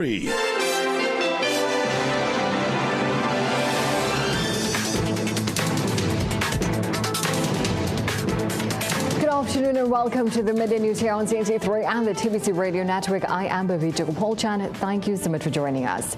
Good afternoon and welcome to the Midday News here on CNC3 and the TVC Radio Network. I am Bhavita Gopalchan. Thank you so much for joining us.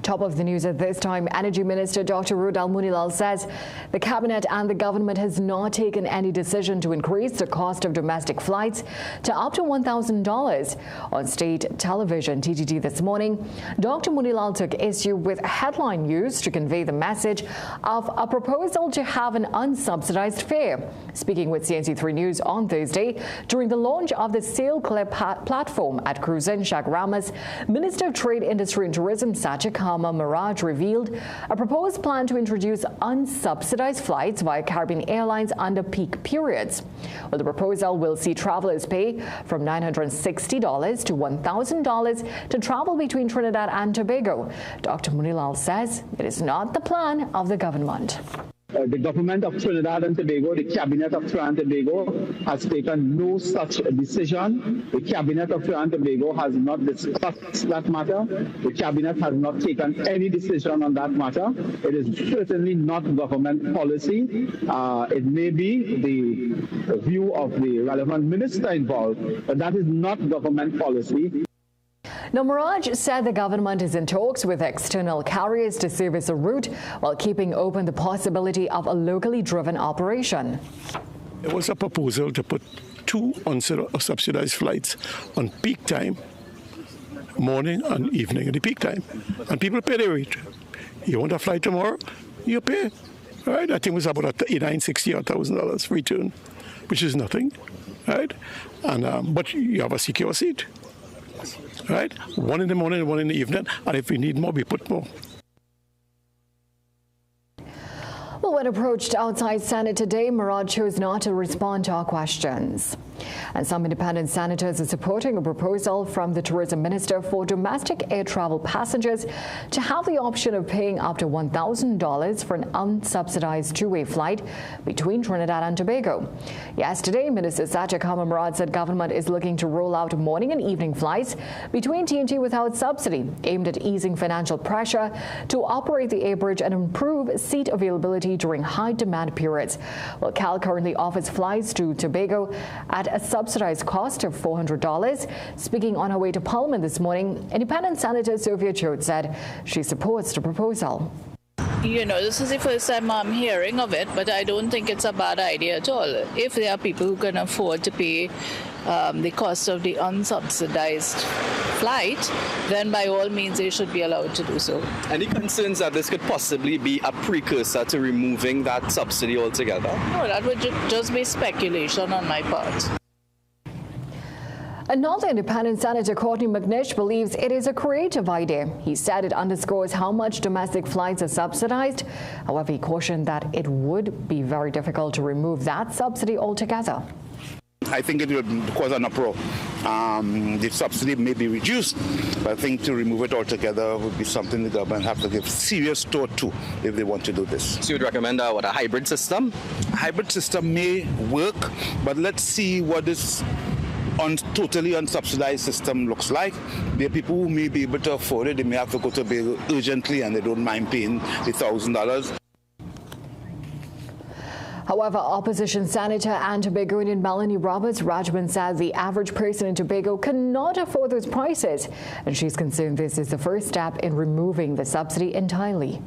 Top of the news at this time, Energy Minister Dr. Rudal Munilal says the Cabinet and the government has not taken any decision to increase the cost of domestic flights to up to $1,000. On state television TTT this morning, Dr. Munilal took issue with headline news to convey the message of a proposal to have an unsubsidized fare. Speaking with CNC3 News on Thursday during the launch of the Sail Clear platform at Cruzen Chaguaramas, Minister of Trade, Industry and Tourism Satya Miraj revealed a proposed plan to introduce unsubsidized flights via Caribbean Airlines under peak periods. Well, the proposal will see travelers pay from $960 to $1,000 to travel between Trinidad and Tobago. Dr. Munilal says it is not the plan of the government. The government of Trinidad and Tobago, the Cabinet of Trinidad and Tobago, has taken no such decision. The Cabinet of Trinidad and Tobago has not discussed that matter. The Cabinet has not taken any decision on that matter. It is certainly not government policy. It may be the view of the relevant minister involved, but that is not government policy. Now, Miraj said the government is in talks with external carriers to service a route while keeping open the possibility of a locally driven operation. There was a proposal to put 2 unsubsidized flights on peak time, morning and evening at the peak time, and people pay their rate. You want a flight tomorrow, you pay. Right? I think it was about $960 or $1,000 return, which is nothing, right? And but you have a secure seat. Right? 1 in the morning and 1 in the evening, and if we need more, we put more. Well, when approached outside Senate today, Miraj chose not to respond to our questions. And some independent senators are supporting a proposal from the tourism minister for domestic air travel passengers to have the option of paying up to $1,000 for an unsubsidized two-way flight between Trinidad and Tobago. Yesterday, Minister Satya Miraj said government is looking to roll out morning and evening flights between TNT without subsidy, aimed at easing financial pressure to operate the air bridge and improve seat availability during high demand periods. Well, CAL currently offers flights to Tobago at a subsidized cost of $400. Speaking on her way to Parliament this morning, Independent Senator Sophia Choate said she supports the proposal. You know, this is the first time I'm hearing of it, but I don't think it's a bad idea at all. If there are people who can afford to pay the cost of the unsubsidized flight, then by all means they should be allowed to do so. Any concerns that this could possibly be a precursor to removing that subsidy altogether? No, that would just be speculation on my part. Another independent Senator, Courtney McNish, believes it is a creative idea. He said it underscores how much domestic flights are subsidized. However, he cautioned that it would be very difficult to remove that subsidy altogether. I think it would cause an uproar. The subsidy may be reduced, but I think to remove it altogether would be something the government have to give serious thought to if they want to do this. So you would recommend a hybrid system? A hybrid system may work, but let's see what this totally unsubsidized system looks like. There are people who may be able to afford it. They may have to go to Tobago urgently and they don't mind paying the $1,000. However, opposition Senator and Tobagoan Melanie Roberts Rajman said the average person in Tobago cannot afford those prices, and she's concerned this is the first step in removing the subsidy entirely.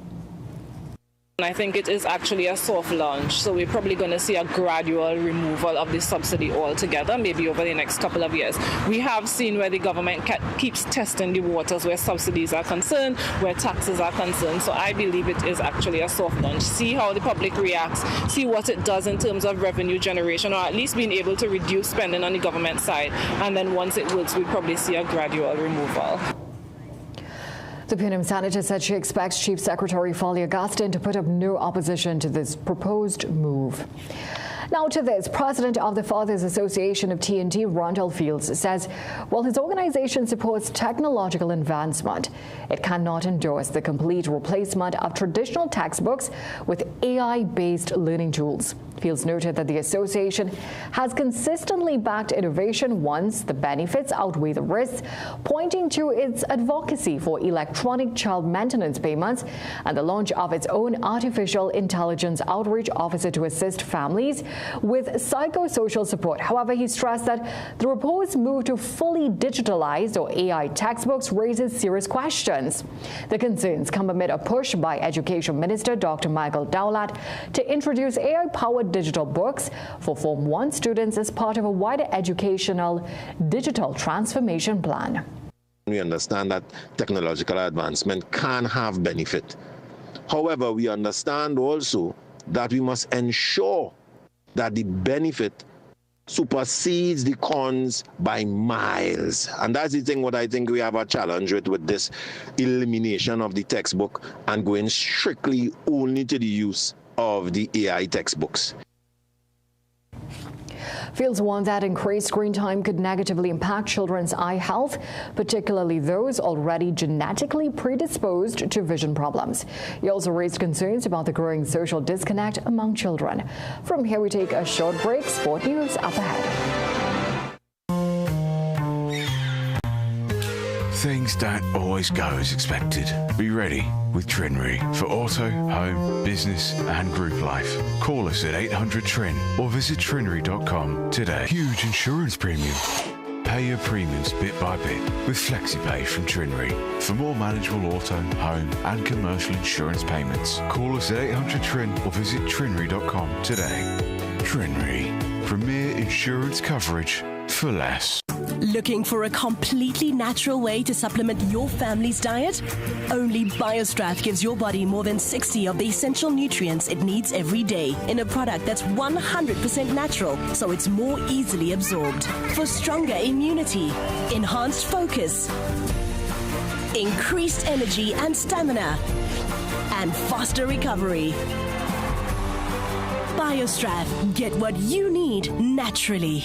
I think it is actually a soft launch, so we're probably going to see a gradual removal of the subsidy altogether, maybe over the next couple of years. We have seen where the government keeps testing the waters where subsidies are concerned, where taxes are concerned, so I believe it is actually a soft launch. See how the public reacts, see what it does in terms of revenue generation, or at least being able to reduce spending on the government side, and then once it works, we'll probably see a gradual removal. The Punim senator said she expects Chief Secretary Foley Augustine to put up no opposition to this proposed move. Now to this, President of the Fathers Association of TNT, Rondell Fields, says while his organization supports technological advancement, it cannot endorse the complete replacement of traditional textbooks with AI-based learning tools. Fields noted that the association has consistently backed innovation once the benefits outweigh the risks, pointing to its advocacy for electronic child maintenance payments and the launch of its own artificial intelligence outreach officer to assist families with psychosocial support. However, he stressed that the proposed move to fully digitalized or AI textbooks raises serious questions. The concerns come amid a push by Education Minister Dr. Michael Dowlett to introduce AI-powered digital books for Form 1 students as part of a wider educational digital transformation plan. We understand that technological advancement can have benefit. However, we understand also that we must ensure that the benefit supersedes the cons by miles. And that's the thing what I think we have a challenge with this elimination of the textbook and going strictly only to the use of the AI textbooks. Fields warned that increased screen time could negatively impact children's eye health, particularly those already genetically predisposed to vision problems. He also raised concerns about the growing social disconnect among children. From here, we take a short break. Sport news up ahead. Things don't always go as expected. Be ready with Trinry for auto, home, business and group life. Call us at 800-TRIN or visit trinry.com today. Huge insurance premium. Pay your premiums bit by bit with FlexiPay from Trinry. For more manageable auto, home and commercial insurance payments, call us at 800-TRIN or visit trinry.com today. Trinry. Premier insurance coverage for less. Looking for a completely natural way to supplement your family's diet? Only BioStrath gives your body more than 60 of the essential nutrients it needs every day in a product that's 100% natural, so it's more easily absorbed. For stronger immunity, enhanced focus, increased energy and stamina, and faster recovery. BioStrath. Get what you need naturally.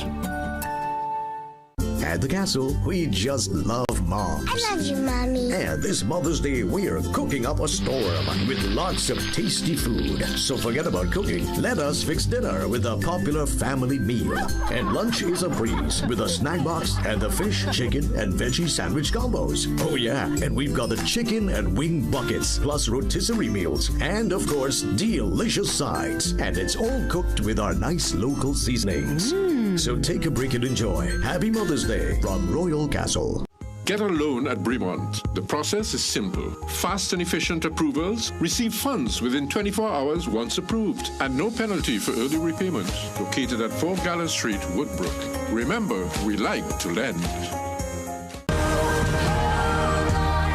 At the castle, we just love moms. I love you, Mommy. And this Mother's Day, we're cooking up a storm with lots of tasty food. So forget about cooking. Let us fix dinner with a popular family meal. And lunch is a breeze with a snack box and the fish, chicken, and veggie sandwich combos. Oh yeah, and we've got the chicken and wing buckets, plus rotisserie meals, and of course, delicious sides. And it's all cooked with our nice local seasonings. So take a break and enjoy. Happy Mother's Day from Royal Castle. Get a loan at Bremont. The process is simple. Fast and efficient approvals. Receive funds within 24 hours once approved. And no penalty for early repayment. Located at 4 Gallant Street, Woodbrook. Remember, we like to lend.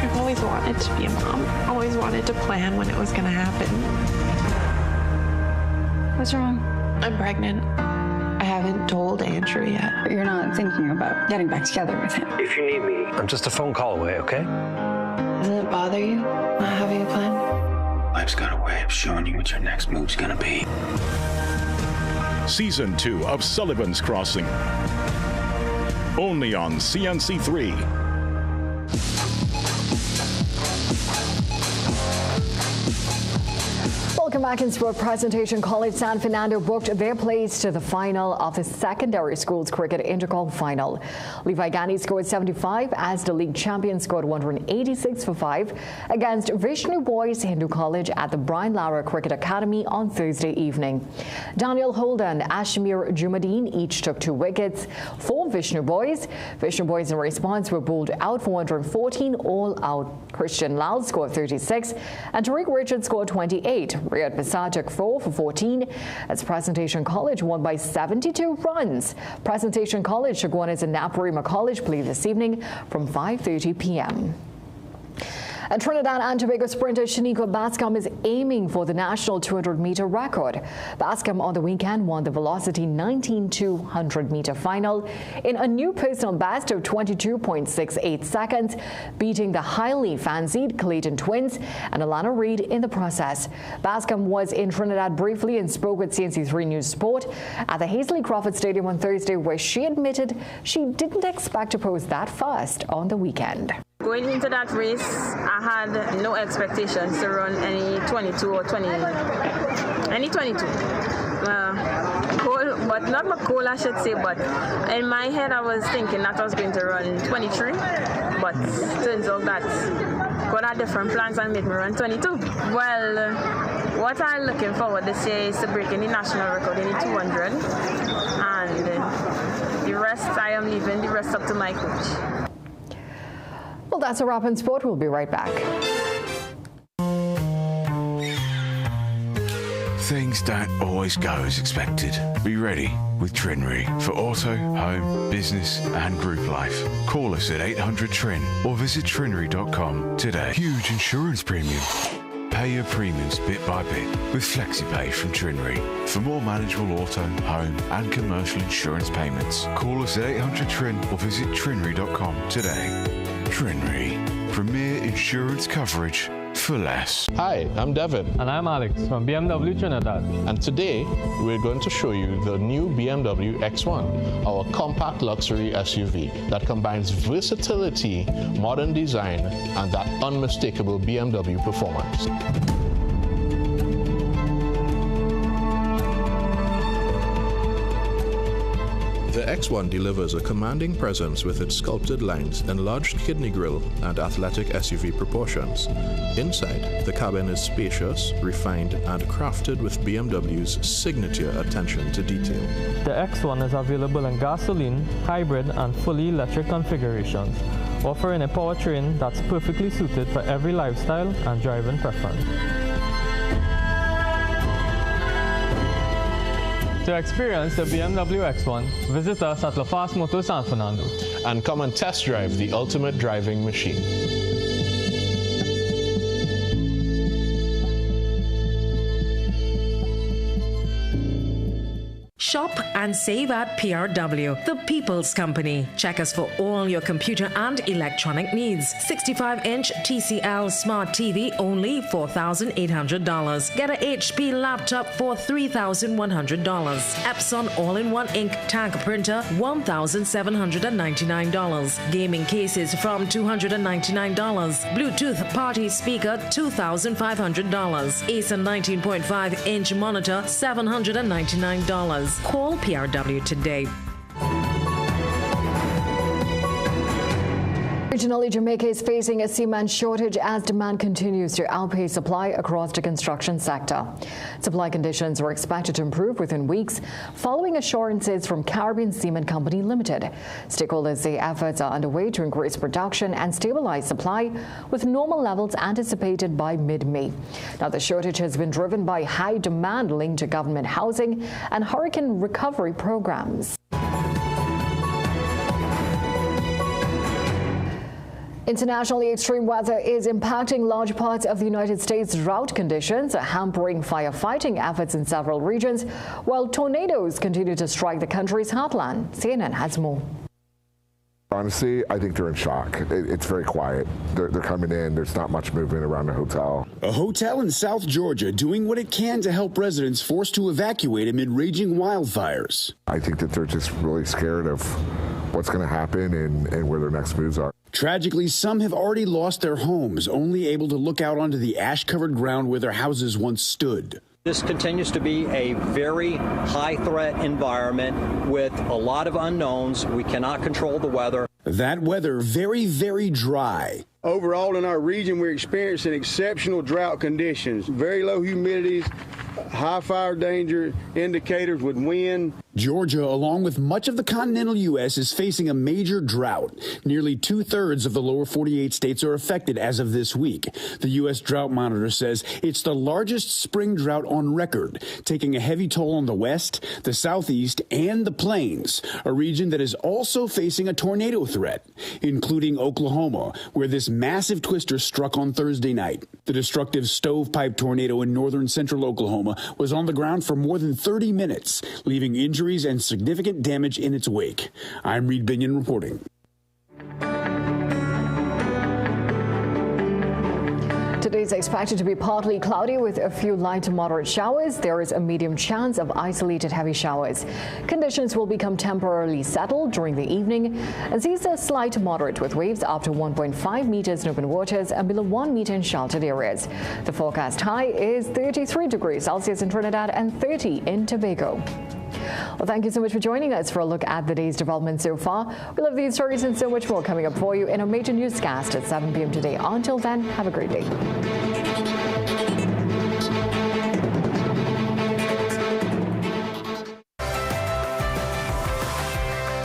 I've always wanted to be a mom. Always wanted to plan when it was going to happen. What's wrong? I'm pregnant. I haven't told Andrew yet. But you're not thinking about getting back together with him. If you need me, I'm just a phone call away, okay? Doesn't it bother you not having a plan? Life's got a way of showing you what your next move's gonna be. Season 2 of Sullivan's Crossing. Only on CNC3. Welcome back in sport. Presentation College San Fernando booked their place to the final of the secondary schools cricket intercom final. Levi Gandhi scored 75 as the league champion scored 186 for 5 against Vishnu Boys Hindu College at the Brian Lara Cricket Academy on Thursday evening. Daniel Holden and Ashmir Jumadeen each took 2 wickets for Vishnu Boys. Vishnu Boys in response were bowled out for 114 all out. Christian Lal scored 36 and Tariq Richards scored 28. Riyad Passar took 4 for 14 as Presentation College won by 72 runs. Presentation College took one as a Naparima College play this evening from 5:30 p.m. And Trinidad and Tobago sprinter Shaniqua Bascom is aiming for the national 200-meter record. Bascom on the weekend won the Velocity 19 200-meter final in a new personal best of 22.68 seconds, beating the highly fancied Clayton twins and Alana Reid in the process. Bascom was in Trinidad briefly and spoke with CNC3 News Sport at the Hazley Crawford Stadium on Thursday, where she admitted she didn't expect to pose that fast on the weekend. Going into that race, I had no expectations to run any 22 or 20, any 22. but not my goal, I should say, but in my head I was thinking that I was going to run 23, but turns out that God had different plans and made me run 22. Well, what I'm looking forward this year is to breaking the national record in the 200, and the rest I am leaving the rest up to my coach. Well, that's a wrap in sport. We'll be right back. Things don't always go as expected. Be ready with Trinry for auto, home, business and group life. Call us at 800 TRIN or visit trinry.com today. Huge insurance premium. Pay your premiums bit by bit with FlexiPay from Trinry. For more manageable auto, home and commercial insurance payments, call us at 800 TRIN or visit trinry.com today. Trinry. Premier insurance coverage for less. Hi, I'm Devin. And I'm Alex from BMW Trinidad. And today, we're going to show you the new BMW X1, our compact luxury SUV that combines versatility, modern design, and that unmistakable BMW performance. The X1 delivers a commanding presence with its sculpted lines, enlarged kidney grille, and athletic SUV proportions. Inside, the cabin is spacious, refined, and crafted with BMW's signature attention to detail. The X1 is available in gasoline, hybrid, and fully electric configurations, offering a powertrain that's perfectly suited for every lifestyle and driving preference. To experience the BMW X1, visit us at LaFast Motors San Fernando. And come and test drive the ultimate driving machine. Shop and save at PRW, the People's Company. Check us for all your computer and electronic needs. 65-inch TCL Smart TV, only $4,800. Get a HP laptop for $3,100. Epson All-in-One Ink Tank Printer, $1,799. Gaming cases from $299. Bluetooth Party Speaker, $2,500. Acer 19.5-inch Monitor, $799. Call PRW today. Regionally, Jamaica is facing a cement shortage as demand continues to outpace supply across the construction sector. Supply conditions are expected to improve within weeks following assurances from Caribbean Cement Company Limited. Stakeholders say efforts are underway to increase production and stabilize supply, with normal levels anticipated by mid-May. Now, the shortage has been driven by high demand linked to government housing and hurricane recovery programs. Internationally, extreme weather is impacting large parts of the United States. Drought conditions are hampering firefighting efforts in several regions, while tornadoes continue to strike the country's heartland. CNN has more. Honestly, I think they're in shock. It's very quiet. They're coming in. There's not much movement around the hotel. A hotel in South Georgia doing what it can to help residents forced to evacuate amid raging wildfires. I think that they're just really scared of what's going to happen and where their next moves are. Tragically, some have already lost their homes, only able to look out onto the ash-covered ground where their houses once stood. This continues to be a very high-threat environment with a lot of unknowns. We cannot control the weather. That weather very, very dry. Overall, in our region, we're experiencing exceptional drought conditions, very low humidities, high fire danger indicators with wind. Georgia, along with much of the continental U.S., is facing a major drought. Nearly 2/3 of the lower 48 states are affected as of this week. The U.S. Drought Monitor says it's the largest spring drought on record, taking a heavy toll on the west, the southeast, and the plains, a region that is also facing a tornado threat, including Oklahoma, where this massive twister struck on Thursday night. The destructive stovepipe tornado in northern central Oklahoma was on the ground for more than 30 minutes, leaving injuries and significant damage in its wake. I'm Reed Binion reporting. Today's expected to be partly cloudy with a few light to moderate showers. There is a medium chance of isolated heavy showers. Conditions will become temporarily settled during the evening and sees a slight to moderate with waves up to 1.5 meters in open waters and below 1 meter in sheltered areas. The forecast high is 33 degrees Celsius in Trinidad and 30 in Tobago. Well, thank you so much for joining us for a look at the day's developments so far. We'll have these stories and so much more coming up for you in a major newscast at 7 p.m. today. Until then, have a great day.